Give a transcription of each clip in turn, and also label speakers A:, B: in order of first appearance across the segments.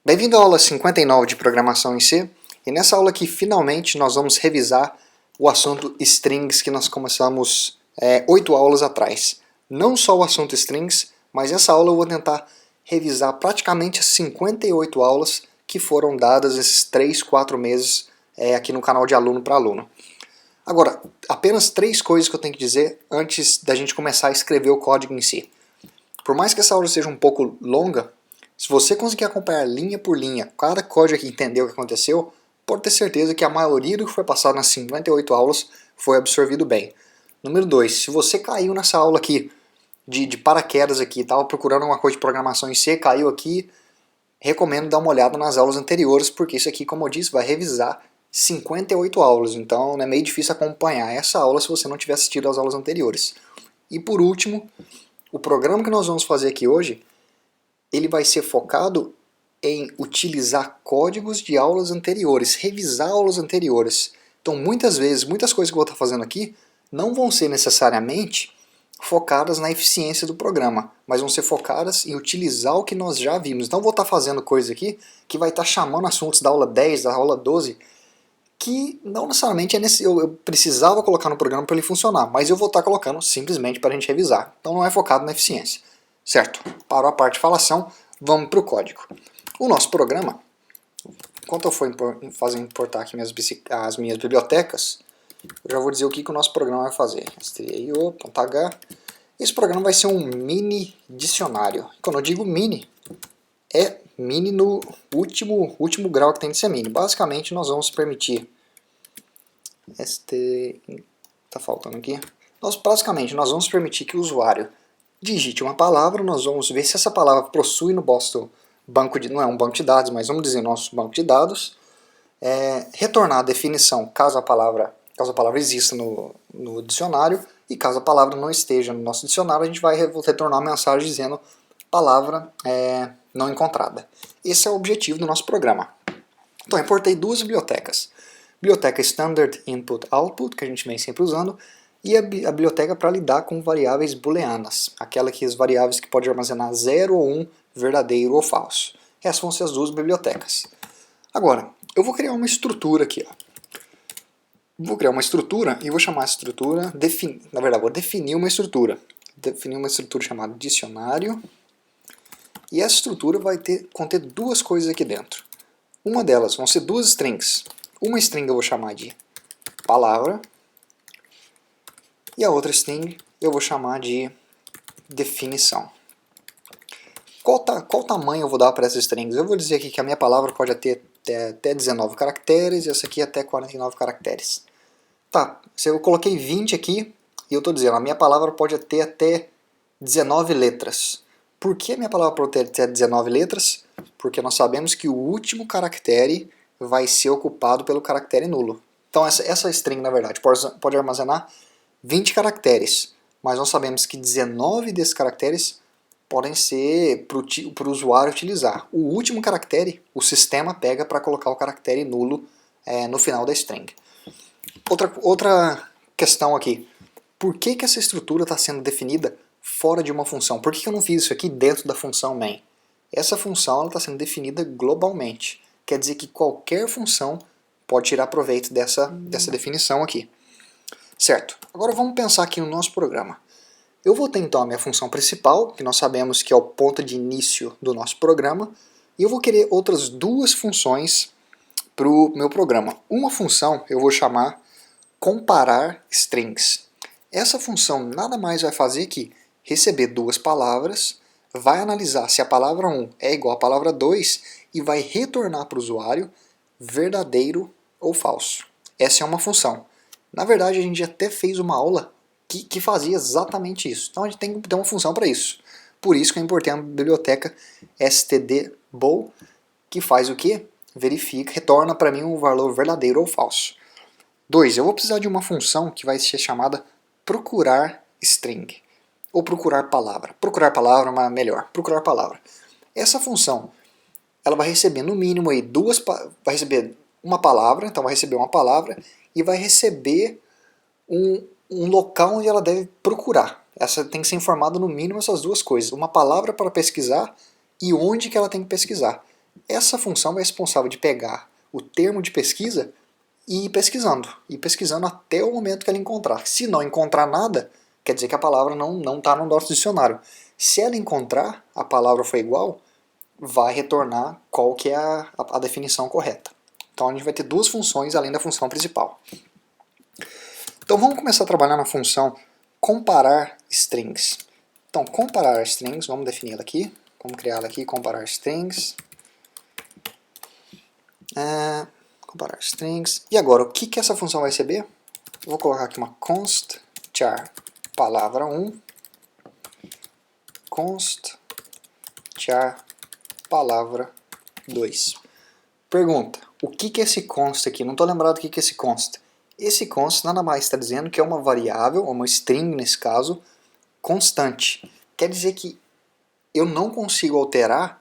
A: Bem-vindo à aula 59 de Programação em C, e nessa aula aqui finalmente nós vamos revisar o assunto Strings que nós começamos 8 aulas atrás. Não só o assunto Strings, mas essa aula eu vou tentar revisar praticamente as 58 aulas que foram dadas esses 3, 4 meses aqui no canal de aluno para aluno. Agora, apenas 3 coisas que eu tenho que dizer antes da gente começar a escrever o código em si. Por mais que essa aula seja um pouco longa, se você conseguir acompanhar linha por linha, cada código aqui entender o que aconteceu, pode ter certeza que a maioria do que foi passado nas 58 aulas foi absorvido bem. Número 2, se você caiu nessa aula aqui, de paraquedas aqui, estava procurando uma coisa de programação em C, caiu aqui, recomendo dar uma olhada nas aulas anteriores, porque isso aqui, como eu disse, vai revisar 58 aulas, então é meio difícil acompanhar essa aula se você não tiver assistido às aulas anteriores. E por último, o programa que nós vamos fazer aqui hoje, ele vai ser focado em utilizar códigos de aulas anteriores, revisar aulas anteriores. Então muitas vezes, muitas coisas que eu vou estar fazendo aqui não vão ser necessariamente focadas na eficiência do programa, mas vão ser focadas em utilizar o que nós já vimos. Então eu vou estar fazendo coisas aqui que vai estar chamando assuntos da aula 10, da aula 12, que não necessariamente eu precisava colocar no programa para ele funcionar, mas eu vou estar colocando simplesmente para a gente revisar. Então não é focado na eficiência. Certo, parou a parte de falação, vamos para o código. O nosso programa, enquanto eu for importar aqui as minhas bibliotecas, eu já vou dizer o que o nosso programa vai fazer. stdio.h. Esse programa vai ser um mini dicionário. Quando eu digo mini, é mini no último grau que tem de ser mini. Basicamente nós vamos permitir... Tá faltando aqui. Basicamente nós vamos permitir que o usuário digite uma palavra, nós vamos ver se essa palavra possui no nosso banco de... não é um banco de dados, mas vamos dizer nosso banco de dados. Retornar a definição caso a palavra exista no dicionário, e caso a palavra não esteja no nosso dicionário, a gente vai retornar uma mensagem dizendo palavra não encontrada. Esse é o objetivo do nosso programa. Então eu importei duas bibliotecas. Biblioteca Standard Input Output, que a gente vem sempre usando, e a biblioteca para lidar com variáveis booleanas, as variáveis que podem armazenar 0 ou 1, verdadeiro ou falso. Essas vão ser as duas bibliotecas. Agora, eu vou criar uma estrutura aqui. Vou criar uma estrutura e vou chamar essa estrutura... Na verdade, vou definir uma estrutura. Definir uma estrutura chamada dicionário. E essa estrutura vai conter duas coisas aqui dentro. Uma delas vão ser duas strings. Uma string eu vou chamar de palavra. E a outra string eu vou chamar de definição. Qual tamanho eu vou dar para essas strings? Eu vou dizer aqui que a minha palavra pode ter até 19 caracteres e essa aqui até 49 caracteres. Tá, se eu coloquei 20 aqui e eu estou dizendo a minha palavra pode ter até 19 letras. Por que a minha palavra pode ter até 19 letras? Porque nós sabemos que o último caractere vai ser ocupado pelo caractere nulo. Então essa string, na verdade, pode armazenar 20 caracteres, mas nós sabemos que 19 desses caracteres podem ser para o usuário utilizar. O último caractere, o sistema pega para colocar o caractere nulo no final da string. Outra questão aqui, por que essa estrutura está sendo definida fora de uma função? Por que eu não fiz isso aqui dentro da função main? Essa função está sendo definida globalmente, quer dizer que qualquer função pode tirar proveito dessa definição aqui. Certo, agora vamos pensar aqui no nosso programa. Eu vou ter então a minha função principal, que nós sabemos que é o ponto de início do nosso programa, e eu vou querer outras duas funções para o meu programa. Uma função eu vou chamar comparar strings. Essa função nada mais vai fazer que receber duas palavras, vai analisar se a palavra 1 é igual à palavra 2 e vai retornar para o usuário verdadeiro ou falso. Essa é uma função. Na verdade, a gente até fez uma aula que fazia exatamente isso. Então a gente tem que ter uma função para isso. Por isso que eu importei a biblioteca stdbow, que faz o quê? Verifica, retorna para mim um valor verdadeiro ou falso. 2. Eu vou precisar de uma função que vai ser chamada procurar string. Ou procurar palavra. Procurar palavra, mas melhor. Procurar palavra. Essa função, ela vai receber no mínimo aí vai receber uma palavra, então vai receber uma palavra e vai receber um local onde ela deve procurar. Essa tem que ser informada no mínimo essas duas coisas. Uma palavra para pesquisar e onde que ela tem que pesquisar. Essa função é responsável de pegar o termo de pesquisa e ir pesquisando até o momento que ela encontrar. Se não encontrar nada, quer dizer que a palavra não está no nosso dicionário. Se ela encontrar, a palavra foi igual, vai retornar qual que é a definição correta. Então a gente vai ter duas funções além da função principal. Então vamos começar a trabalhar na função comparar strings. Então comparar strings, vamos definir ela aqui. Vamos criar ela aqui, comparar strings. Comparar strings. E agora, o que essa função vai receber? Eu vou colocar aqui uma const char palavra 1, const char palavra 2. Pergunta, o que é esse const aqui? Não estou lembrado o que é esse const. Esse const nada mais está dizendo que é uma variável, uma string nesse caso, constante. Quer dizer que eu não consigo alterar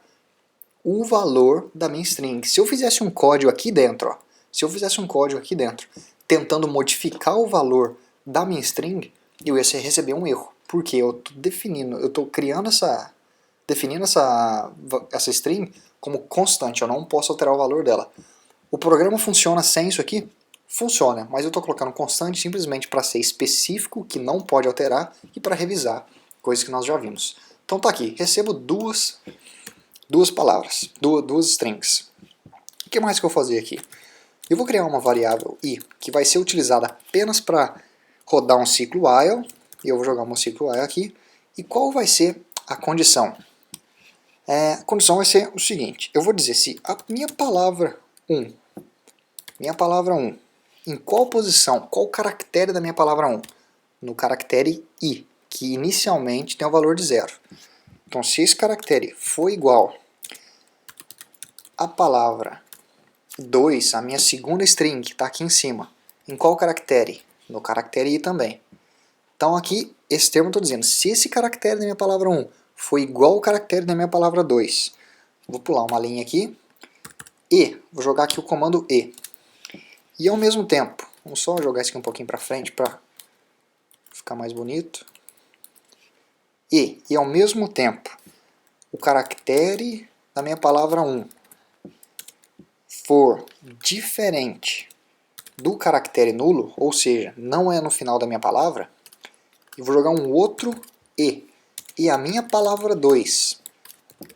A: o valor da minha string. Se eu fizesse um código aqui dentro, tentando modificar o valor da minha string, eu ia receber um erro. Porque eu estou criando definindo essa string como constante, eu não posso alterar o valor dela. O programa funciona sem isso aqui? Funciona, mas eu estou colocando constante simplesmente para ser específico, que não pode alterar, e para revisar, coisas que nós já vimos. Então tá aqui, recebo duas palavras, duas strings. O que mais que eu vou fazer aqui? Eu vou criar uma variável i, que vai ser utilizada apenas para rodar um ciclo while, e eu vou jogar um ciclo while aqui. E qual vai ser a condição? A condição vai ser o seguinte, eu vou dizer se a minha palavra 1, em qual posição, qual caractere da minha palavra 1? No caractere i, que inicialmente tem o valor de 0. Então se esse caractere for igual à palavra 2, a minha segunda string, que está aqui em cima, em qual caractere? No caractere i também. Então aqui, esse termo eu estou dizendo, se esse caractere da minha palavra 1 for igual ao caractere da minha palavra 2, vou pular uma linha aqui, e, vou jogar aqui o comando e. E ao mesmo tempo, vamos só jogar isso aqui um pouquinho para frente para ficar mais bonito. E ao mesmo tempo, o caractere da minha palavra 1 for diferente do caractere nulo, ou seja, não é no final da minha palavra, eu vou jogar um outro e. E a minha palavra 2,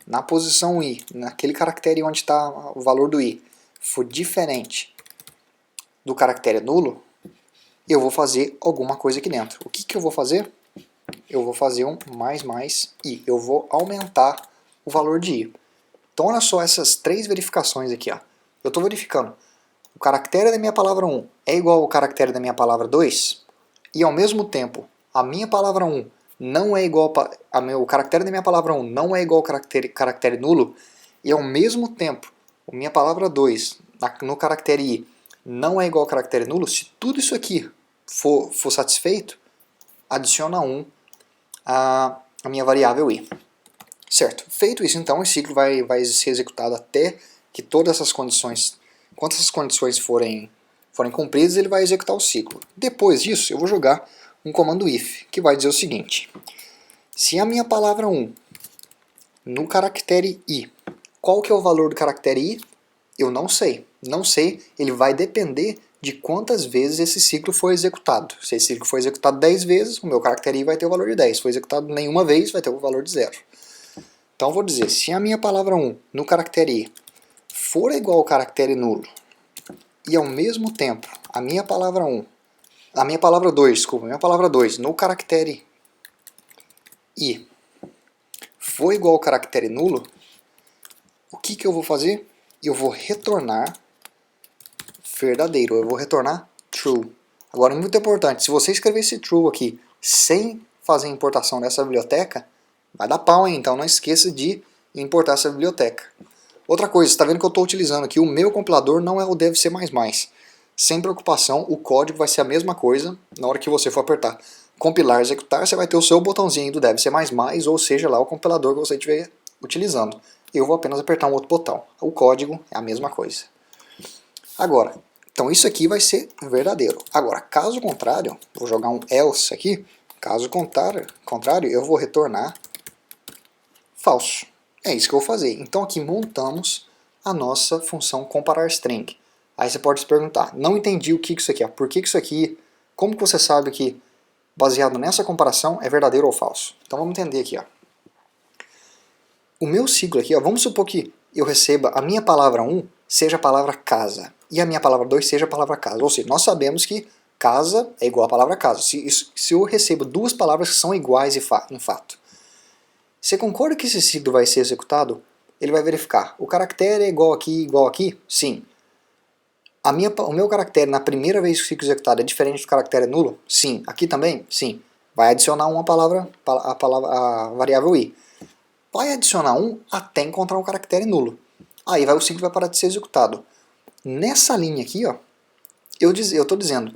A: na posição i, naquele caractere onde está o valor do i, for diferente do caractere nulo, eu vou fazer alguma coisa aqui dentro. O que eu vou fazer? Eu vou fazer um mais i. Eu vou aumentar o valor de i. Então olha só essas três verificações aqui. Ó. Eu estou verificando. O caractere da minha palavra 1 é igual ao caractere da minha palavra 2, e ao mesmo tempo a minha palavra 1 não é igual o caractere da minha palavra 1 não é igual ao caractere nulo, e ao mesmo tempo a minha palavra 2 no caractere i não é igual ao caractere nulo, se tudo isso aqui for satisfeito, adiciona 1 a minha variável i. Certo, feito isso então, esse ciclo vai ser executado até que todas essas condições, quando essas condições forem cumpridas, ele vai executar o ciclo. Depois disso, eu vou jogar um comando if, que vai dizer o seguinte, se a minha palavra 1 no caractere i, qual que é o valor do caractere i? Eu não sei. Não sei, ele vai depender de quantas vezes esse ciclo foi executado. Se esse ciclo foi executado 10 vezes, o meu caractere i vai ter o valor de 10. Se foi executado nenhuma vez, vai ter o valor de 0. Então eu vou dizer, se a minha palavra 1 no caractere i for igual ao caractere nulo, e ao mesmo tempo a minha palavra 2 no caractere i for igual ao caractere nulo, o que eu vou fazer? Eu vou retornar verdadeiro, eu vou retornar true. Agora, muito importante, se você escrever esse true aqui sem fazer a importação dessa biblioteca, vai dar pau, hein? Então não esqueça de importar essa biblioteca. Outra coisa, você está vendo que eu estou utilizando aqui, o meu compilador não é o DevC++. Sem preocupação, o código vai ser a mesma coisa na hora que você for apertar compilar, executar, você vai ter o seu botãozinho do DevC++, ou seja lá o compilador que você estiver utilizando. Eu vou apenas apertar um outro botão. O código é a mesma coisa. Agora, então isso aqui vai ser verdadeiro. Agora, caso contrário, vou jogar um else aqui, caso contrário, eu vou retornar falso. É isso que eu vou fazer. Então aqui montamos a nossa função comparar string. Aí você pode se perguntar, não entendi o que isso aqui é, por que isso aqui, como que você sabe que baseado nessa comparação é verdadeiro ou falso? Então vamos entender aqui. Ó. O meu ciclo aqui, ó, vamos supor que eu receba a minha palavra 1 seja a palavra casa e a minha palavra 2 seja a palavra casa. Ou seja, nós sabemos que casa é igual à palavra casa. Se eu recebo duas palavras que são iguais em fato. Você concorda que esse ciclo vai ser executado? Ele vai verificar, o caractere é igual aqui? Sim. O meu caractere na primeira vez que fica executado é diferente do caractere nulo? Sim. Aqui também? Sim. Vai adicionar uma palavra, a variável i. Vai adicionar um até encontrar um caractere nulo. Aí o ciclo vai parar de ser executado. Nessa linha aqui, ó, eu estou dizendo,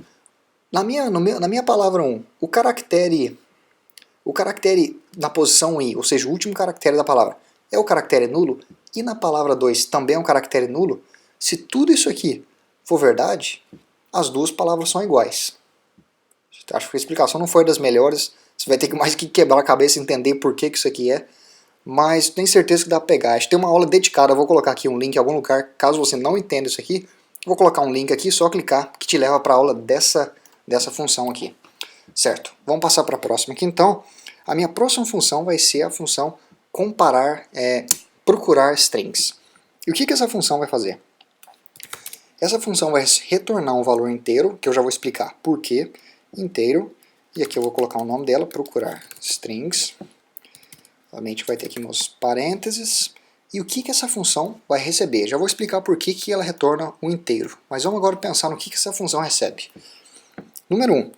A: na minha palavra 1, o caractere na posição i, ou seja, o último caractere da palavra, é o caractere nulo, e na palavra 2 também é um caractere nulo, se tudo isso aqui for verdade, as duas palavras são iguais. Acho que a explicação não foi das melhores, você vai ter que mais que quebrar a cabeça e entender por que isso aqui é, mas tenho certeza que dá pra pegar. Acho que tem uma aula dedicada, eu vou colocar aqui um link em algum lugar, caso você não entenda isso aqui, vou colocar um link aqui, só clicar, que te leva para a aula dessa função aqui. Certo, vamos passar para a próxima aqui então. A minha próxima função vai ser a função procurar strings. E o que essa função vai fazer? Essa função vai retornar um valor inteiro, que eu já vou explicar por quê, inteiro, e aqui eu vou colocar o nome dela, procurar strings. Obviamente vai ter aqui meus parênteses. E o que essa função vai receber? Já vou explicar por que ela retorna um inteiro, mas vamos agora pensar no que essa função recebe. Número 1,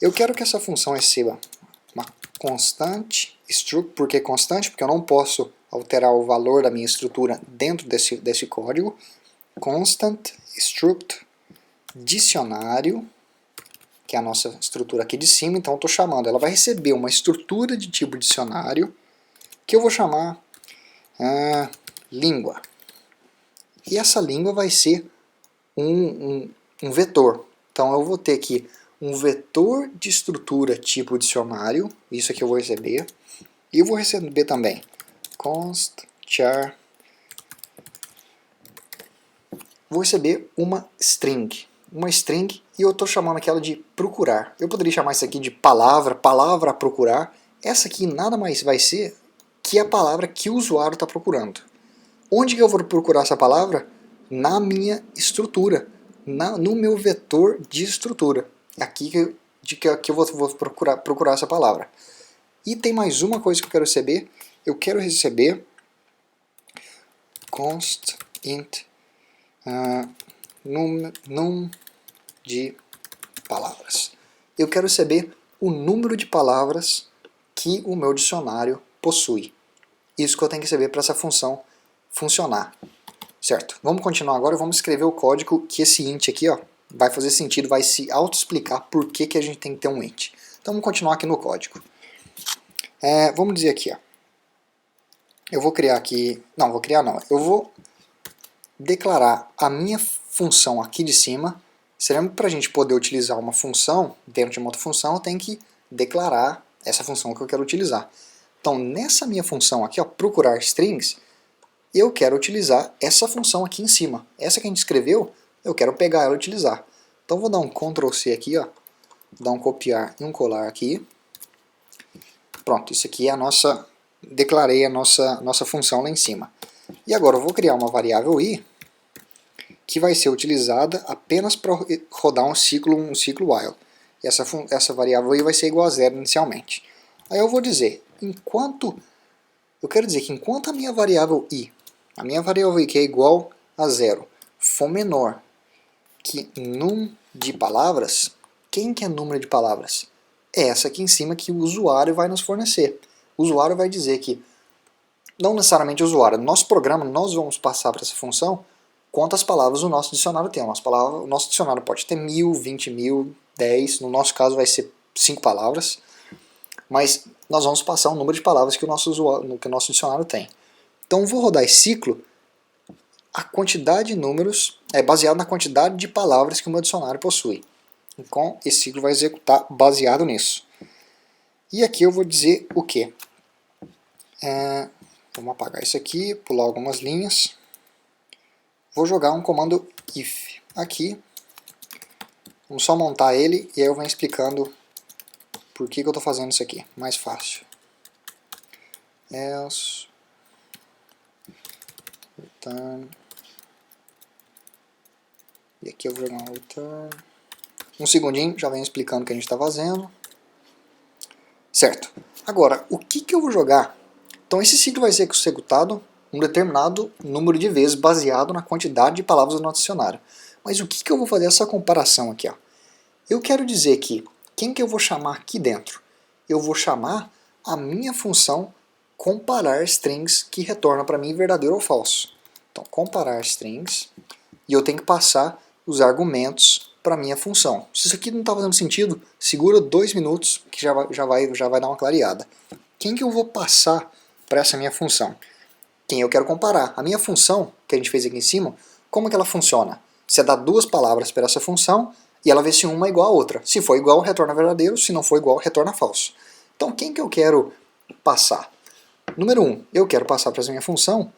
A: eu quero que essa função receba uma constante struct. Por que constante? Porque eu não posso alterar o valor da minha estrutura dentro desse código. Constant struct dicionário, que é a nossa estrutura aqui de cima, então eu estou chamando, ela vai receber uma estrutura de tipo dicionário, que eu vou chamar língua. E essa língua vai ser um vetor. Então eu vou ter aqui um vetor de estrutura tipo dicionário, isso aqui eu vou receber, e eu vou receber também const char, vou receber uma string, e eu estou chamando aquela de procurar. Eu poderia chamar isso aqui de palavra a procurar. Essa aqui nada mais vai ser que a palavra que o usuário está procurando. Onde que eu vou procurar essa palavra? Na minha estrutura, no meu vetor de estrutura. Aqui que eu vou procurar essa palavra. E tem mais uma coisa que eu quero receber. Eu quero receber const int num de palavras. Eu quero receber o número de palavras que o meu dicionário possui. Isso que eu tenho que receber para essa função funcionar. Certo? Vamos continuar agora, vamos escrever o código que esse int aqui, ó, vai fazer sentido, vai se auto-explicar por que a gente tem que ter um int. Então vamos continuar aqui no código. Vamos dizer aqui, ó. Eu vou criar aqui, não, eu vou declarar a minha função aqui de cima. Será para a gente poder utilizar uma função dentro de uma outra função, eu tenho que declarar essa função que eu quero utilizar. Então nessa minha função aqui, ó, procurar strings, eu quero utilizar essa função aqui em cima. Essa que a gente escreveu, eu quero pegar ela e utilizar. Então vou dar um Ctrl C aqui, ó, dar um copiar e um colar aqui. Pronto, isso aqui é a nossa, declarei a nossa função lá em cima. E agora eu vou criar uma variável i, que vai ser utilizada apenas para rodar um ciclo while. E essa variável i vai ser igual a 0 inicialmente. Aí eu vou dizer, eu quero dizer que enquanto a minha variável i, que é igual a 0, for menor que num de palavras, quem que é número de palavras? É essa aqui em cima que o usuário vai nos fornecer. O usuário vai dizer que, não necessariamente o usuário, no nosso programa nós vamos passar para essa função quantas palavras o nosso dicionário tem. O nosso dicionário pode ter 1000, 20.000, 10, no nosso caso vai ser 5 palavras, mas nós vamos passar o número de palavras que o nosso dicionário tem. Então vou rodar esse ciclo, a quantidade de números é baseado na quantidade de palavras que o meu dicionário possui. Então esse ciclo vai executar baseado nisso. E aqui eu vou dizer o quê? Vamos apagar isso aqui, pular algumas linhas. vou jogar um comando if aqui. Vamos só montar ele e aí eu venho explicando por que eu estou fazendo isso aqui. Mais fácil. Else return. E aqui eu vou jogar um return. Um segundinho, já venho explicando o que a gente está fazendo. Certo. Agora, o que eu vou jogar? Então esse ciclo vai ser executado um determinado número de vezes baseado na quantidade de palavras do nosso dicionário. Mas o que eu vou fazer essa comparação aqui? Ó? Eu quero dizer que quem que eu vou chamar aqui dentro? Eu vou chamar a minha função comparar strings que retorna para mim verdadeiro ou falso. Então, comparar strings, e eu tenho que passar os argumentos para a minha função. Se isso aqui não está fazendo sentido, segura 2 minutos que já vai dar uma clareada. Quem que eu vou passar para essa minha função? Quem eu quero comparar. A minha função, que a gente fez aqui em cima, como que ela funciona? Você dá 2 palavras para essa função e ela vê se uma é igual a outra. Se for igual, retorna verdadeiro. Se não for igual, retorna falso. Então, quem que eu quero passar? Número 1, eu quero passar para essa minha função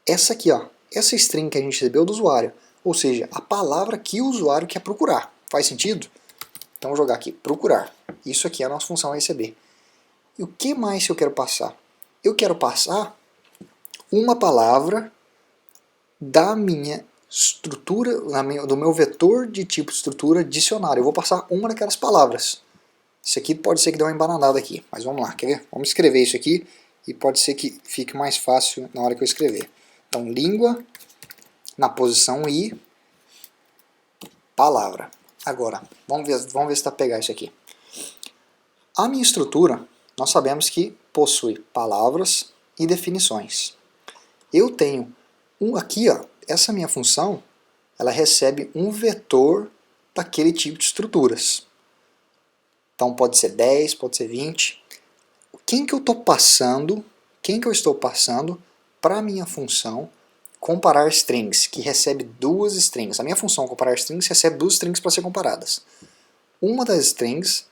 A: essa aqui, ó, essa string que a gente recebeu do usuário. Ou seja, a palavra que o usuário quer procurar. Faz sentido? Então, vou jogar aqui, procurar. Isso aqui é a nossa função receber. E o que mais eu quero passar? Eu quero passar uma palavra da minha estrutura, do meu vetor de tipo estrutura dicionário. Eu vou passar uma daquelas palavras. Isso aqui pode ser que dê uma embananada aqui, mas vamos lá, quer ver? Vamos escrever isso aqui e pode ser que fique mais fácil na hora que eu escrever. Então, língua, na posição I, palavra. Agora, vamos ver se está pegar isso aqui. A minha estrutura, nós sabemos que possui palavras e definições. Eu tenho aqui, ó, essa minha função, ela recebe um vetor daquele tipo de estruturas. Então pode ser 10, pode ser 20. Quem que eu estou passando para a minha função comparar strings, que recebe 2 strings. A minha função comparar strings recebe 2 strings para ser comparadas. Uma das strings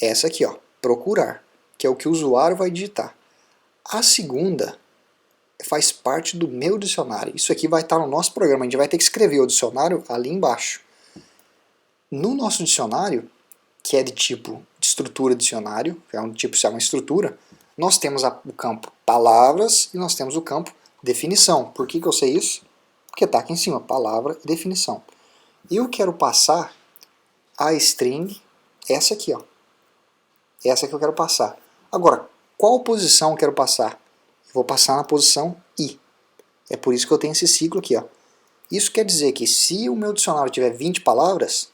A: é essa aqui, ó, procurar, que é o que o usuário vai digitar. A segunda faz parte do meu dicionário. Isso aqui vai estar no nosso programa, a gente vai ter que escrever o dicionário ali embaixo. No nosso dicionário, que é de tipo de estrutura dicionário, que é um tipo, se é uma estrutura, nós temos o campo palavras e nós temos o campo definição. Por que eu sei isso? Porque está aqui em cima, palavra e definição. E eu quero passar a string, essa aqui, ó. Essa que eu quero passar. Agora, qual posição eu quero passar? Eu vou passar na posição I. É por isso que eu tenho esse ciclo aqui, ó. Isso quer dizer que se o meu dicionário tiver 20 palavras,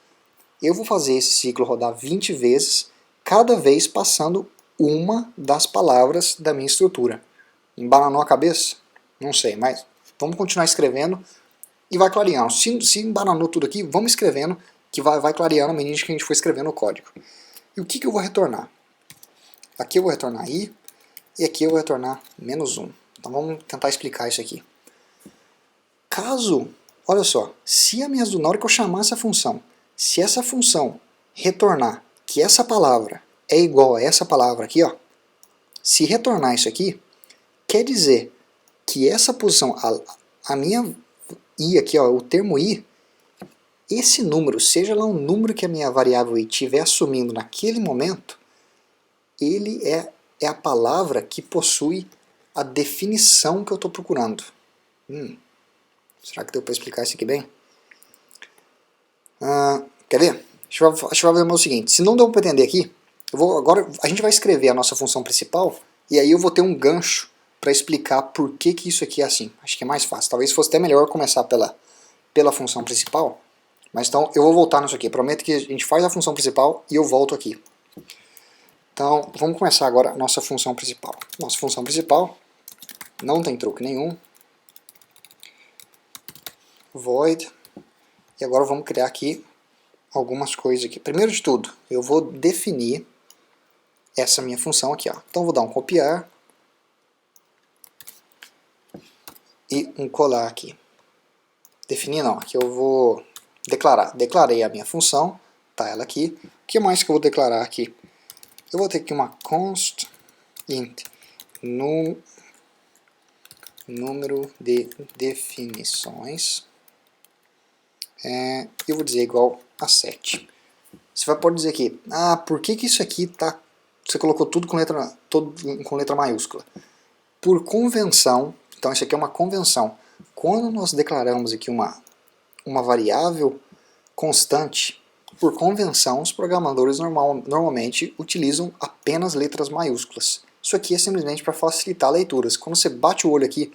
A: eu vou fazer esse ciclo rodar 20 vezes, cada vez passando uma das palavras da minha estrutura. Embananou a cabeça? Não sei, mas vamos continuar escrevendo e vai clareando. Se embananou tudo aqui, vamos escrevendo, que vai clareando à medida que a gente for escrevendo o código. E o que eu vou retornar? Aqui eu vou retornar I, e aqui eu vou retornar -1. Então vamos tentar explicar isso aqui. Caso, olha só, na hora que eu chamar essa função, se essa função retornar que essa palavra é igual a essa palavra aqui, ó, se retornar isso aqui, quer dizer que essa posição, a minha I aqui, ó, o termo I, esse número, seja lá um número que a minha variável I estiver assumindo naquele momento, ele é a palavra que possui a definição que eu estou procurando. Será que deu para explicar isso aqui bem? Quer ver? Deixa eu fazer o seguinte, se não deu para entender aqui, agora a gente vai escrever a nossa função principal e aí eu vou ter um gancho para explicar por que isso aqui é assim. Acho que é mais fácil. Talvez fosse até melhor começar pela função principal, mas então eu vou voltar nisso aqui. Prometo que a gente faz a função principal e eu volto aqui. Então vamos começar agora a nossa função principal. Nossa função principal não tem truque nenhum. Void. E agora vamos criar aqui algumas coisas aqui. Primeiro de tudo, eu vou definir essa minha função aqui, ó. Então vou dar um copiar e um colar aqui. Definir não, aqui eu vou declarar. Declarei a minha função, tá ela aqui. O que mais que eu vou declarar aqui? Eu vou ter aqui uma const int número de definições. eu vou dizer igual a 7. Você pode dizer aqui, por que isso aqui tá, você colocou tudo com letra maiúscula? Por convenção, então isso aqui é uma convenção. Quando nós declaramos aqui uma variável constante, por convenção, os programadores normalmente utilizam apenas letras maiúsculas. Isso aqui é simplesmente para facilitar leituras. Quando você bate o olho aqui,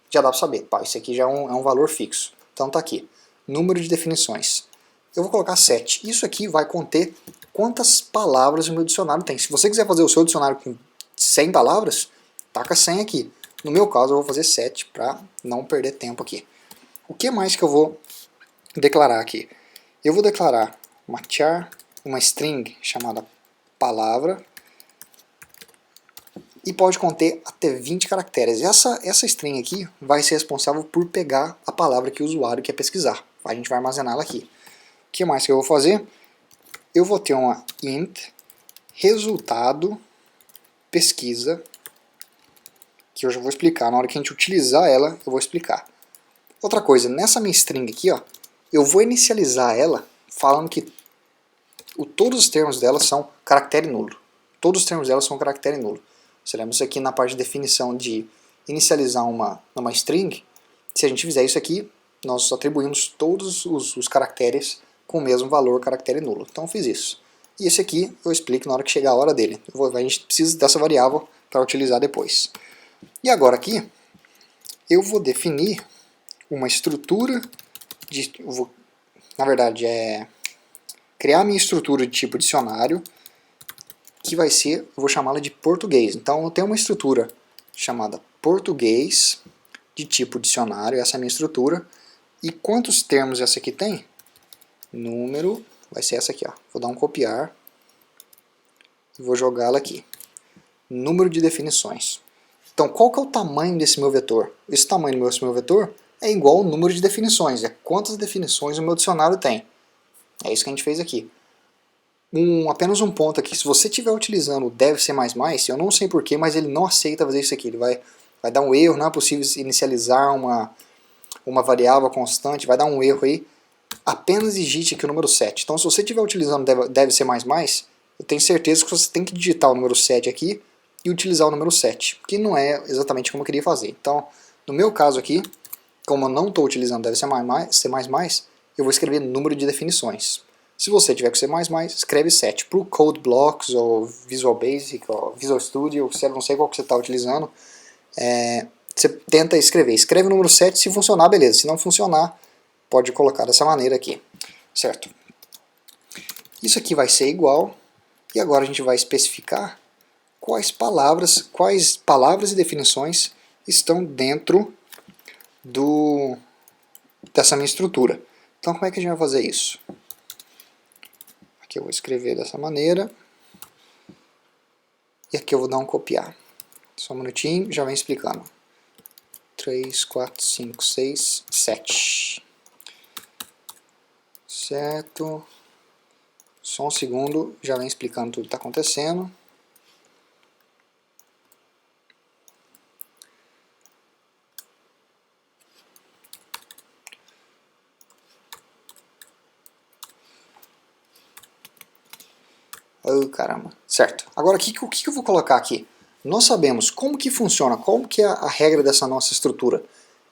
A: já dá para saber, isso aqui já é um valor fixo. Então tá aqui, número de definições. Eu vou colocar 7. Isso aqui vai conter quantas palavras o meu dicionário tem. Se você quiser fazer o seu dicionário com 100 palavras, taca 100 aqui. No meu caso, eu vou fazer 7 para não perder tempo aqui. O que mais que eu vou declarar aqui? Eu vou declarar uma char, uma string chamada palavra, e pode conter até 20 caracteres. Essa string aqui vai ser responsável por pegar a palavra que o usuário quer pesquisar. A gente vai armazenar ela aqui. O que mais que eu vou fazer? Eu vou ter uma int resultado pesquisa, que eu já vou explicar. Na hora que a gente utilizar ela, eu vou explicar. Outra coisa, nessa minha string aqui, eu vou inicializar ela falando que todos os termos dela são caractere nulo. Todos os termos dela são caractere nulo. Você lembra isso aqui na parte de definição de inicializar uma string? Se a gente fizer isso aqui, nós atribuímos todos os caracteres com o mesmo valor caractere nulo. Então eu fiz isso. E esse aqui eu explico na hora que chegar a hora dele. A gente precisa dessa variável para utilizar depois. E agora aqui, eu vou definir uma estrutura de... na verdade, criar minha estrutura de tipo dicionário, que vai ser, eu vou chamá-la de português. Então eu tenho uma estrutura chamada português, de tipo dicionário, essa é a minha estrutura. E quantos termos essa aqui tem? Número, vai ser essa aqui, vou dar um copiar, e vou jogá-la aqui. Número de definições. Então qual que é o tamanho desse meu vetor? Esse tamanho desse meu vetor é igual ao número de definições, é quantas definições o meu dicionário tem. É isso que a gente fez aqui. Apenas um ponto aqui, se você estiver utilizando o deve ser mais, eu não sei porquê, mas ele não aceita fazer isso aqui. Ele vai dar um erro, não é possível inicializar uma variável constante, vai dar um erro aí. Apenas digite aqui o número 7. Então se você estiver utilizando deve ser eu tenho certeza que você tem que digitar o número 7 aqui e utilizar o número 7, que não é exatamente como eu queria fazer. Então, no meu caso aqui, como eu não estou utilizando deve ser eu vou escrever número de definições. Se você tiver com C++, escreve 7. Para o Code Blocks, ou Visual Basic, ou Visual Studio, eu não sei qual que você está utilizando, você tenta escrever. Escreve o número 7, se funcionar, beleza. Se não funcionar, pode colocar dessa maneira aqui. Certo? Isso aqui vai ser igual, e agora a gente vai especificar quais palavras e definições estão dentro dessa minha estrutura. Então como é que a gente vai fazer isso? Aqui eu vou escrever dessa maneira. E aqui eu vou dar um copiar. Só um minutinho, já vem explicando. 3, 4, 5, 6, 7. Certo. Só um segundo, já vem explicando tudo que está acontecendo. Oh, caramba. Certo. Agora, o que eu vou colocar aqui? Nós sabemos como que funciona, como que é a regra dessa nossa estrutura.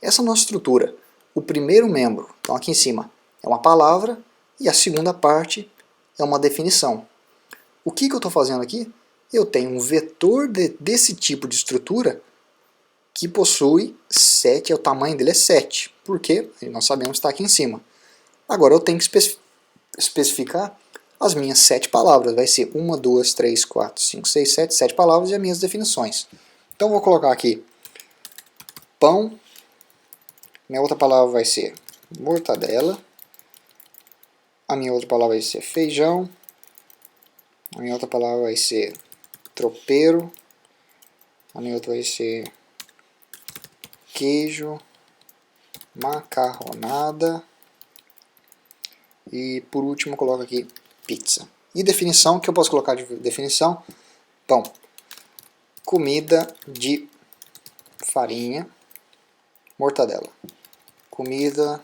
A: Essa nossa estrutura, o primeiro membro, então aqui em cima, é uma palavra e a segunda parte é uma definição. O que eu estou fazendo aqui? Eu tenho um vetor desse tipo de estrutura que possui 7, o tamanho dele é 7, porque nós sabemos que está aqui em cima. Agora eu tenho que especificar as minhas 7 palavras. Vai ser 1, 2, 3, 4, 5, 6, 7, 7 palavras e as minhas definições. Então vou colocar aqui pão, minha outra palavra vai ser mortadela, a minha outra palavra vai ser feijão, a minha outra palavra vai ser tropeiro, a minha outra vai ser queijo, macarronada e por último eu coloco aqui pizza. E definição, que eu posso colocar de definição? Pão. Comida de farinha, mortadela. Comida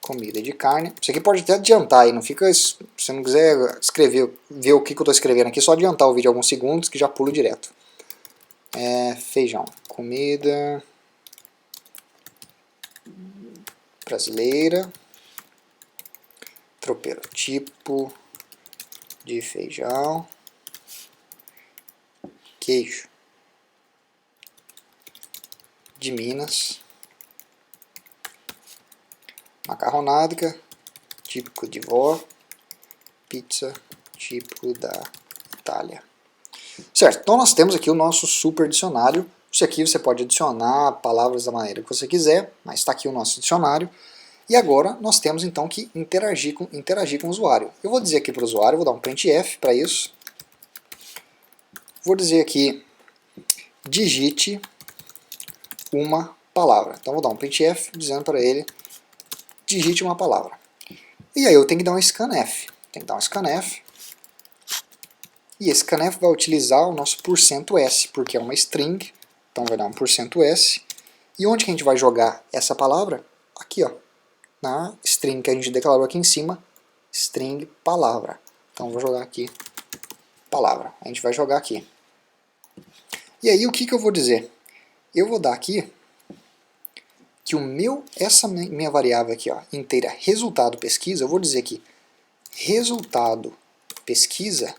A: comida de carne. Isso aqui pode até adiantar aí, não fica, se você não quiser escrever, ver o que eu estou escrevendo aqui, só adiantar o vídeo alguns segundos que já pulo direto. Feijão, comida brasileira, tropeiro, tipo de feijão, queijo de Minas, macarronada, típico de vó, pizza, típico da Itália. Certo, então nós temos aqui o nosso super dicionário. Isso aqui você pode adicionar palavras da maneira que você quiser, mas está aqui o nosso dicionário. E agora nós temos então que interagir com o usuário. Eu vou dizer aqui para o usuário, vou dar um printf para isso. Vou dizer aqui, digite uma palavra. Então vou dar um printf dizendo para ele, digite uma palavra. E aí eu tenho que dar um scanf. Tem que dar um scanf. E esse scanf vai utilizar o nosso %s, porque é uma string. Então vai dar um %s. E onde que a gente vai jogar essa palavra? Aqui, ó, na string que a gente declarou aqui em cima, string palavra. Então vou jogar aqui palavra. A gente vai jogar aqui. E aí o que eu vou dizer? Eu vou dar aqui que essa minha variável aqui, ó, inteira, resultado pesquisa, eu vou dizer que resultado pesquisa.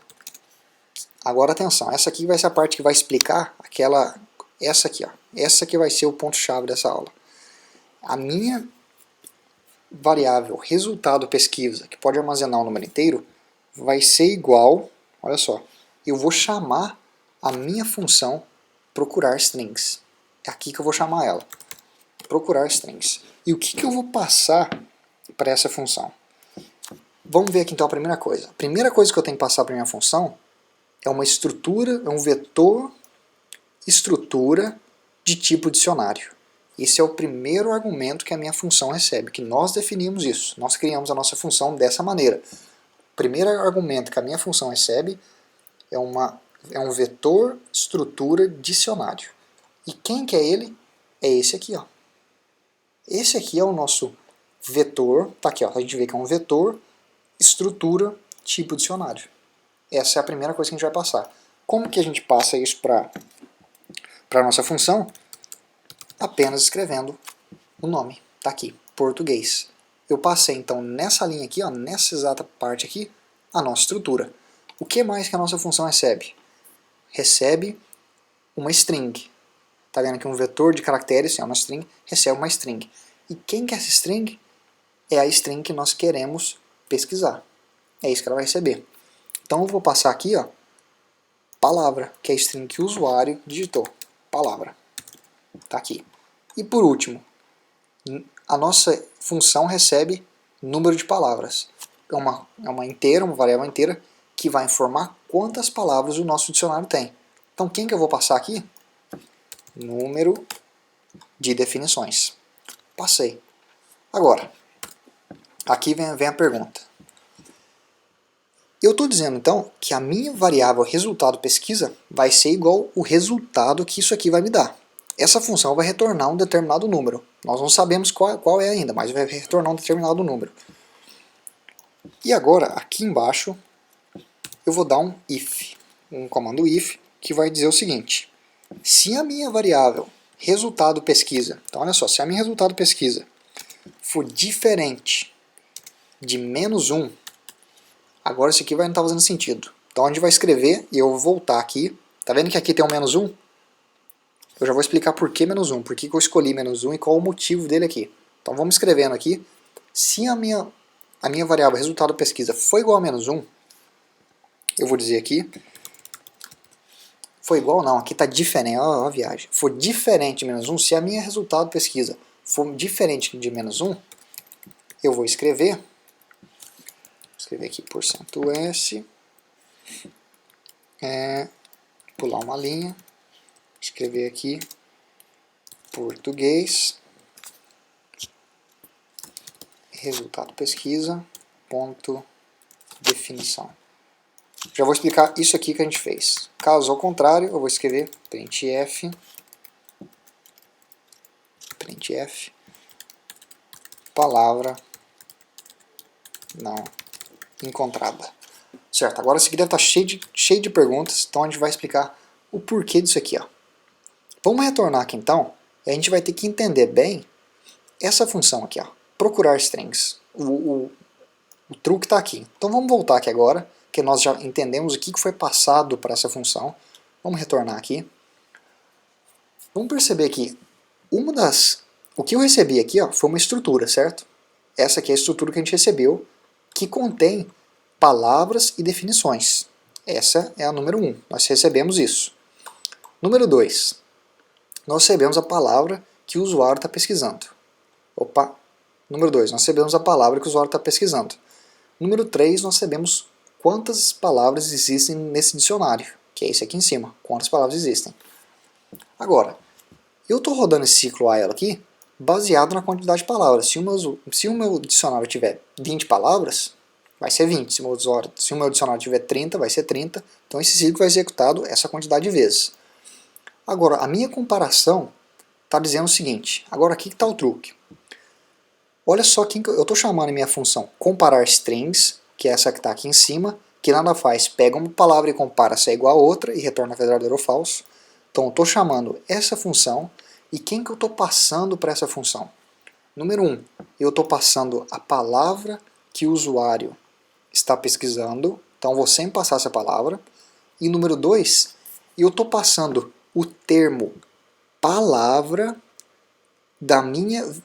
A: Agora atenção, essa aqui vai ser a parte que vai explicar essa aqui, ó, essa que vai ser o ponto-chave dessa aula. A minha variável resultado pesquisa, que pode armazenar um número inteiro, vai ser igual, olha só, eu vou chamar a minha função procurar strings. É aqui que eu vou chamar ela, procurar strings. E o que eu vou passar para essa função? Vamos ver aqui então a primeira coisa. A primeira coisa que eu tenho que passar para a minha função é uma estrutura, é um vetor estrutura de tipo dicionário. Esse é o primeiro argumento que a minha função recebe, que nós definimos isso. Nós criamos a nossa função dessa maneira. O primeiro argumento que a minha função recebe é um vetor estrutura dicionário. E quem que é ele? É esse aqui, ó. Esse aqui é o nosso vetor, tá aqui, ó, a gente vê que é um vetor estrutura tipo dicionário. Essa é a primeira coisa que a gente vai passar. Como que a gente passa isso para a nossa função? Apenas escrevendo o nome. Está aqui, português. Eu passei então nessa linha aqui, ó, nessa exata parte aqui, a nossa estrutura. O que mais que a nossa função recebe? Recebe uma string. Está vendo aqui um vetor de caracteres, é uma string, recebe uma string. E quem que é essa string? É a string que nós queremos pesquisar. É isso que ela vai receber. Então eu vou passar aqui, ó, palavra, que é a string que o usuário digitou. Palavra. Está aqui. E por último, a nossa função recebe número de palavras. É uma inteira, uma variável inteira, que vai informar quantas palavras o nosso dicionário tem. Então quem que eu vou passar aqui? Número de definições. Passei. Agora, aqui vem a pergunta. Eu estou dizendo então que a minha variável resultado pesquisa vai ser igual o resultado que isso aqui vai me dar. Essa função vai retornar um determinado número. Nós não sabemos qual é ainda, mas vai retornar um determinado número. E agora, aqui embaixo, eu vou dar um if, um comando if, que vai dizer o seguinte: se a minha variável resultado pesquisa, então olha só, se a minha resultado pesquisa for diferente de -1, agora isso aqui vai não estar fazendo sentido. Então a gente vai escrever, e eu vou voltar aqui, tá vendo que aqui tem um -1? Eu já vou explicar por que -1, por que eu escolhi -1 e qual o motivo dele aqui. Então vamos escrevendo aqui, se a minha variável resultado pesquisa foi igual a -1, eu vou dizer aqui, foi igual não, aqui está diferente, ó a viagem, for diferente de -1, se a minha resultado pesquisa for diferente de -1, eu vou escrever aqui %s, pular uma linha, escrever aqui português, resultado pesquisa, ponto definição. Já vou explicar isso aqui que a gente fez. Caso ao contrário, eu vou escrever printf palavra não encontrada. Certo, agora isso aqui deve estar cheio de perguntas, então a gente vai explicar o porquê disso aqui. Ó. Vamos retornar aqui então, e a gente vai ter que entender bem essa função aqui, ó, procurar strings. O truque está aqui. Então vamos voltar aqui agora, que nós já entendemos o que foi passado para essa função. Vamos retornar aqui. Vamos perceber que o que eu recebi aqui ó, foi uma estrutura, certo? Essa aqui é a estrutura que a gente recebeu, que contém palavras e definições. Essa é a número 1, nós recebemos isso. Número 2, nós recebemos a palavra que o usuário está pesquisando. Opa! Número 2, nós recebemos a palavra que o usuário está pesquisando. Número 3, nós sabemos quantas palavras existem nesse dicionário, que é esse aqui em cima, quantas palavras existem. Agora, eu estou rodando esse ciclo while aqui baseado na quantidade de palavras. Se o meu dicionário tiver 20 palavras, vai ser 20. Se o meu dicionário tiver 30, vai ser 30. Então esse ciclo vai ser executado essa quantidade de vezes. Agora, a minha comparação está dizendo o seguinte. Agora aqui que está o truque. Olha só que eu estou chamando a minha função comparar strings, que é essa que está aqui em cima, que nada faz, pega uma palavra e compara se é igual a outra e retorna verdadeiro ou falso. Então eu estou chamando essa função, e quem que eu estou passando para essa função? Número 1, eu estou passando a palavra que o usuário está pesquisando, então vou sempre passar essa palavra. E número 2, eu estou passando o termo palavra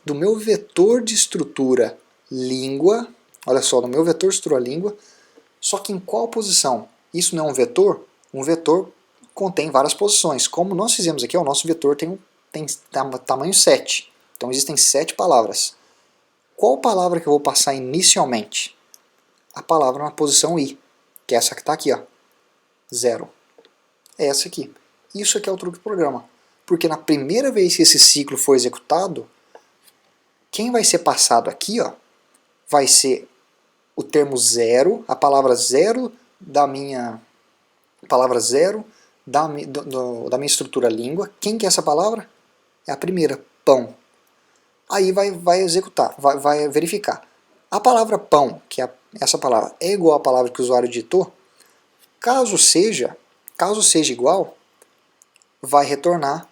A: do meu vetor de estrutura língua, olha só, do meu vetor de estrutura língua, só que em qual posição? Isso não é um vetor? Um vetor contém várias posições. Como nós fizemos aqui, o nosso vetor tem tamanho 7. Então existem 7 palavras. Qual palavra que eu vou passar inicialmente? A palavra na posição I, que é essa que está aqui, ó, 0. É essa aqui. Isso aqui é o truque do programa. Porque na primeira vez que esse ciclo for executado, quem vai ser passado aqui ó, vai ser o termo 0, a palavra 0 da minha da minha estrutura língua. Quem que é essa palavra? É a primeira, pão. Aí vai executar, vai verificar. A palavra pão, que é essa palavra, é igual à palavra que o usuário digitou? Caso seja igual, vai retornar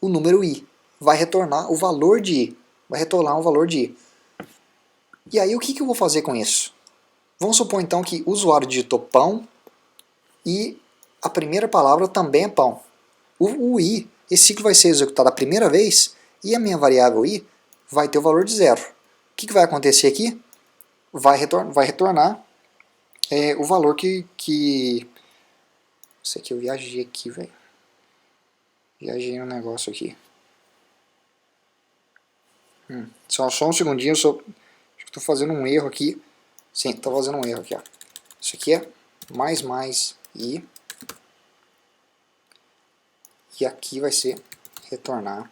A: o número i, vai retornar o valor de i, vai retornar o valor de i. E aí o que eu vou fazer com isso? Vamos supor então que o usuário digitou pão e a primeira palavra também é pão. O i, esse ciclo vai ser executado a primeira vez e a minha variável i vai ter o valor de 0. O que vai acontecer aqui? Vai retornar o valor que... Isso aqui eu viajei aqui, velho. Viajei no negócio aqui. Só um segundinho, acho que estou fazendo um erro aqui. Sim, estou fazendo um erro aqui. Ó. Isso aqui é mais i. E aqui vai ser retornar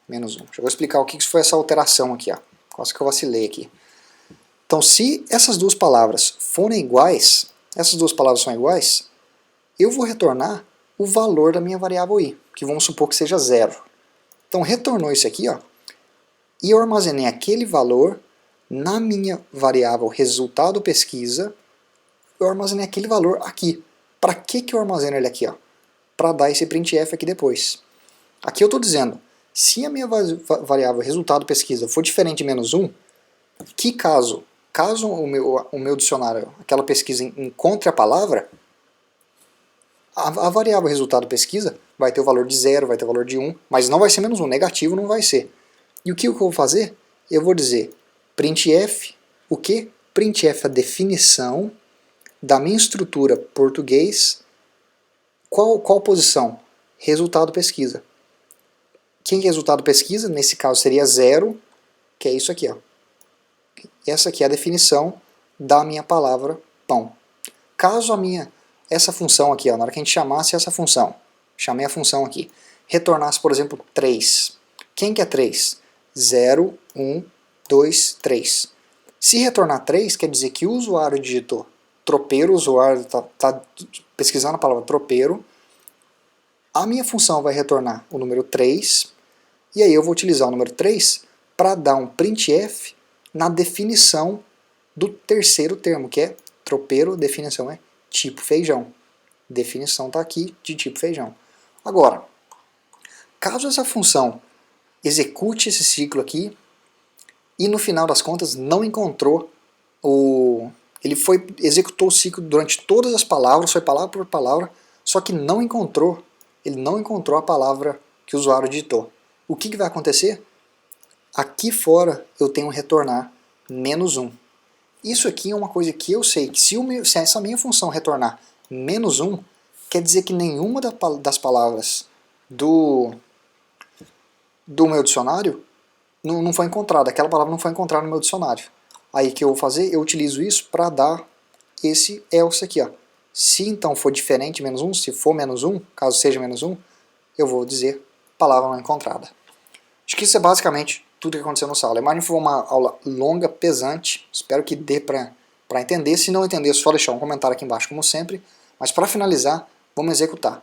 A: menos 1. Já vou explicar o que foi essa alteração aqui. Ó. Quase que eu vacilei aqui. Então, se essas duas palavras forem iguais, eu vou retornar o valor da minha variável i, que vamos supor que seja 0. Então, retornou isso aqui, ó, e eu armazenei aquele valor na minha variável resultado pesquisa, eu armazenei aquele valor aqui. Para que eu armazeno ele aqui? Para dar esse printf aqui depois. Aqui eu estou dizendo, se a minha variável resultado pesquisa for diferente de menos 1, que caso o meu dicionário, aquela pesquisa, encontre a palavra, a variável resultado pesquisa vai ter o valor de 0, vai ter o valor de 1, mas não vai ser menos 1, negativo não vai ser. E o que eu vou fazer? Eu vou dizer printf, o que? Printf a definição da minha estrutura português, qual posição? Resultado pesquisa. Quem que é resultado pesquisa? Nesse caso seria 0, que é isso aqui. Ó. Essa aqui é a definição da minha palavra pão. Caso essa função aqui, ó, na hora que a gente chamasse essa função, chamei a função aqui, retornasse, por exemplo, 3. Quem que é 3? 0, 1, 2, 3. Se retornar 3, quer dizer que o usuário digitou tropeiro, o usuário está pesquisando a palavra tropeiro, a minha função vai retornar o número 3, e aí eu vou utilizar o número 3 para dar um printf na definição do terceiro termo, que é tropeiro, definição é tipo feijão. Definição está aqui de tipo feijão. Agora, caso essa função execute esse ciclo aqui e no final das contas não encontrou executou o ciclo durante todas as palavras, foi palavra por palavra, só que ele não encontrou a palavra que o usuário digitou. O que vai acontecer? Aqui fora eu tenho que retornar -1. Isso aqui é uma coisa que eu sei, que se essa minha função retornar -1, quer dizer que nenhuma das palavras do meu dicionário não foi encontrada, aquela palavra não foi encontrada no meu dicionário. Aí o que eu vou fazer? Eu utilizo isso para dar esse else aqui. Ó. Se então for diferente -1, se for -1, caso seja -1, eu vou dizer palavra não encontrada. Acho que isso é basicamente tudo que aconteceu no aula. A imagem foi uma aula longa, pesante, espero que dê para entender. Se não entender, é só deixar um comentário aqui embaixo, como sempre. Mas para finalizar, vamos executar.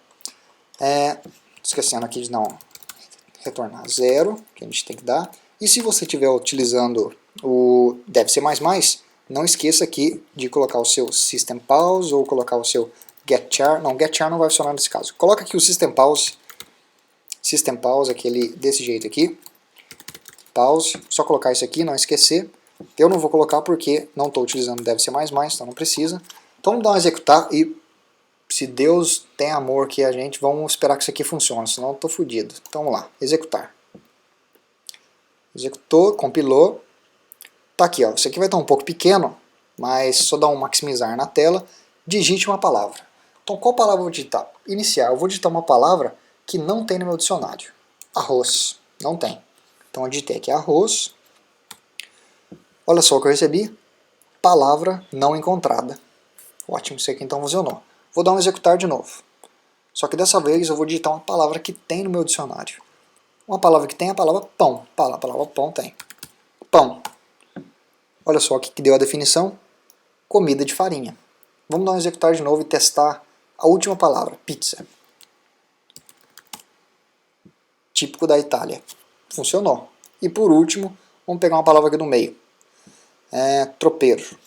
A: Esquecendo aqui de não retornar 0, que a gente tem que dar. E se você estiver utilizando o deve ser não esqueça aqui de colocar o seu system pause ou colocar o seu getChar. Não, getChar não vai funcionar nesse caso. Coloca aqui o system pause, aquele desse jeito aqui. Pause, só colocar isso aqui, não esquecer. Eu não vou colocar porque não estou utilizando deve ser então não precisa. Então vamos dar um executar e se Deus tem amor que a gente, vamos esperar que isso aqui funcione, senão eu estou fodido. Então vamos lá, executar. Executou, compilou. Tá aqui, ó. Isso aqui vai estar um pouco pequeno, mas só dá um maximizar na tela. Digite uma palavra. Então qual palavra eu vou digitar? Iniciar, eu vou digitar uma palavra que não tem no meu dicionário. Arroz, não tem. Então eu digitei aqui arroz. Olha só o que eu recebi. Palavra não encontrada. Ótimo, isso aqui então funcionou. Vou dar um executar de novo. Só que dessa vez eu vou digitar uma palavra que tem no meu dicionário. Uma palavra que tem é a palavra pão. A palavra pão tem. Pão. Olha só o que deu a definição. Comida de farinha. Vamos dar um executar de novo e testar a última palavra. Pizza. Típico da Itália. Funcionou. E por último, vamos pegar uma palavra aqui do meio. Tropeiro.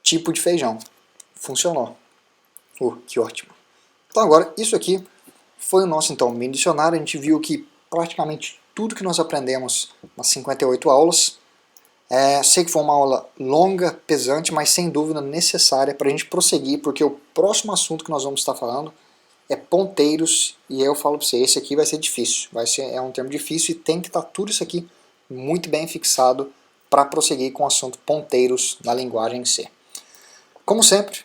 A: Tipo de feijão. Funcionou. Que ótimo. Então agora, isso aqui foi o nosso então mini dicionário. A gente viu que praticamente tudo que nós aprendemos nas 58 aulas. Sei que foi uma aula longa, pesante, mas sem dúvida necessária para a gente prosseguir, porque o próximo assunto que nós vamos estar falando é ponteiros, e eu falo para você, esse aqui vai ser difícil, é um termo difícil e tem que estar tudo isso aqui muito bem fixado para prosseguir com o assunto ponteiros na linguagem C. Como sempre,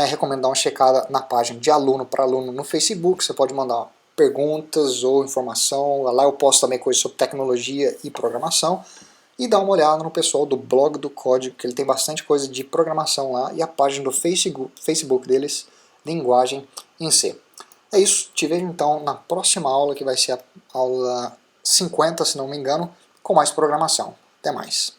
A: recomendo dar uma checada na página de aluno para aluno no Facebook, você pode mandar perguntas ou informação, lá eu posto também coisas sobre tecnologia e programação, e dá uma olhada no pessoal do blog do código, que ele tem bastante coisa de programação lá, e a página do Facebook deles, Linguagem em C. É isso, te vejo então na próxima aula, que vai ser a aula 50, se não me engano, com mais programação. Até mais.